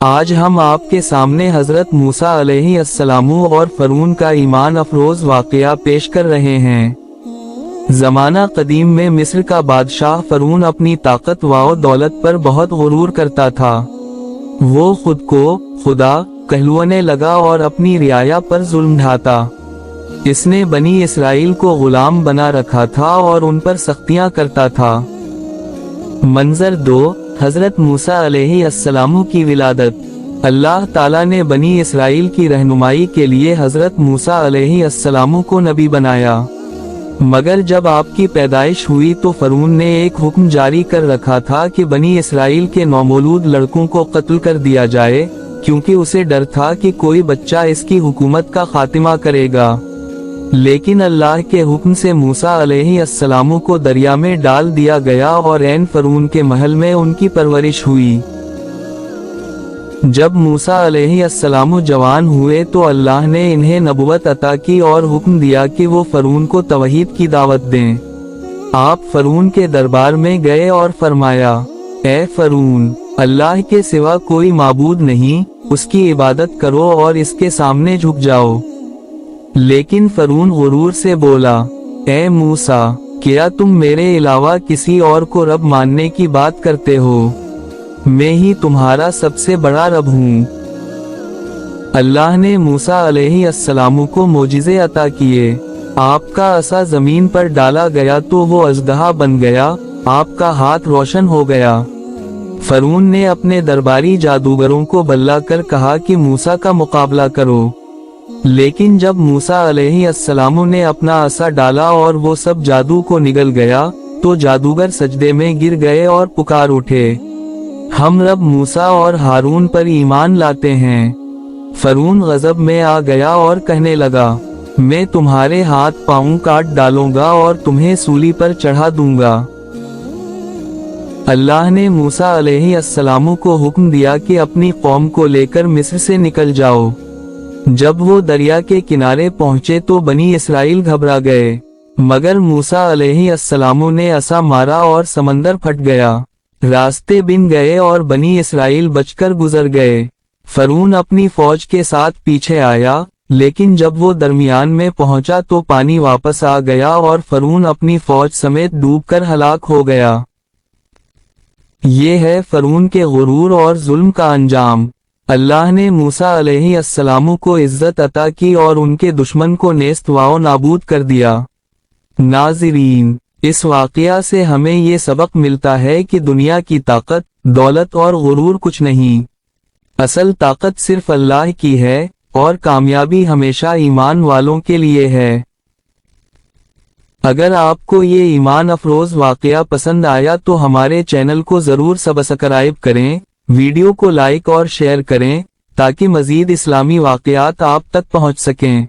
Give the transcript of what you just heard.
آج ہم آپ کے سامنے حضرت موسیٰ علیہ السلام اور فرعون کا ایمان افروز واقعہ پیش کر رہے ہیں۔ زمانہ قدیم میں مصر کا بادشاہ فرعون اپنی طاقت و دولت پر بہت غرور کرتا تھا۔ وہ خود کو خدا کہلوانے لگا اور اپنی رعایا پر ظلم ڈھاتا۔ اس نے بنی اسرائیل کو غلام بنا رکھا تھا اور ان پر سختیاں کرتا تھا۔ منظر 2، حضرت موسیٰ علیہ السلام کی ولادت۔ اللہ تعالیٰ نے بنی اسرائیل کی رہنمائی کے لیے حضرت موسیٰ علیہ السلام کو نبی بنایا، مگر جب آپ کی پیدائش ہوئی تو فرعون نے ایک حکم جاری کر رکھا تھا کہ بنی اسرائیل کے نومولود لڑکوں کو قتل کر دیا جائے، کیونکہ اسے ڈر تھا کہ کوئی بچہ اس کی حکومت کا خاتمہ کرے گا۔ لیکن اللہ کے حکم سے موسیٰ علیہ السلام کو دریا میں ڈال دیا گیا اور عین فرعون کے محل میں ان کی پرورش ہوئی۔ جب موسیٰ علیہ السلام جوان ہوئے تو اللہ نے انہیں نبوت عطا کی اور حکم دیا کہ وہ فرعون کو توحید کی دعوت دیں۔ آپ فرعون کے دربار میں گئے اور فرمایا، اے فرعون، اللہ کے سوا کوئی معبود نہیں، اس کی عبادت کرو اور اس کے سامنے جھک جاؤ۔ لیکن فرعون غرور سے بولا، اے موسیٰ، کیا تم میرے علاوہ کسی اور کو رب ماننے کی بات کرتے ہو؟ میں ہی تمہارا سب سے بڑا رب ہوں۔ اللہ نے موسیٰ علیہ السلام کو معجزے عطا کیے۔ آپ کا عصا زمین پر ڈالا گیا تو وہ اژدہا بن گیا، آپ کا ہاتھ روشن ہو گیا۔ فرعون نے اپنے درباری جادوگروں کو بلا کر کہا کہ موسیٰ کا مقابلہ کرو، لیکن جب موسیٰ علیہ السلام نے اپنا عصا ڈالا اور وہ سب جادو کو نگل گیا تو جادوگر سجدے میں گر گئے اور پکار اٹھے، ہم رب موسیٰ اور ہارون پر ایمان لاتے ہیں۔ فرعون غضب میں آ گیا اور کہنے لگا، میں تمہارے ہاتھ پاؤں کاٹ ڈالوں گا اور تمہیں سولی پر چڑھا دوں گا۔ اللہ نے موسیٰ علیہ السلام کو حکم دیا کہ اپنی قوم کو لے کر مصر سے نکل جاؤ۔ جب وہ دریا کے کنارے پہنچے تو بنی اسرائیل گھبرا گئے، مگر موسیٰ علیہ السلام نے عصا مارا اور سمندر پھٹ گیا، راستے بن گئے اور بنی اسرائیل بچ کر گزر گئے۔ فرعون اپنی فوج کے ساتھ پیچھے آیا، لیکن جب وہ درمیان میں پہنچا تو پانی واپس آ گیا اور فرعون اپنی فوج سمیت ڈوب کر ہلاک ہو گیا۔ یہ ہے فرعون کے غرور اور ظلم کا انجام۔ اللہ نے موسیٰ علیہ السلام کو عزت عطا کی اور ان کے دشمن کو نیست و نابود کر دیا۔ ناظرین، اس واقعہ سے ہمیں یہ سبق ملتا ہے کہ دنیا کی طاقت، دولت اور غرور کچھ نہیں، اصل طاقت صرف اللہ کی ہے اور کامیابی ہمیشہ ایمان والوں کے لیے ہے۔ اگر آپ کو یہ ایمان افروز واقعہ پسند آیا تو ہمارے چینل کو ضرور سبسکرائب کریں، ویڈیو کو لائک اور شیئر کریں تاکہ مزید اسلامی واقعات آپ تک پہنچ سکیں۔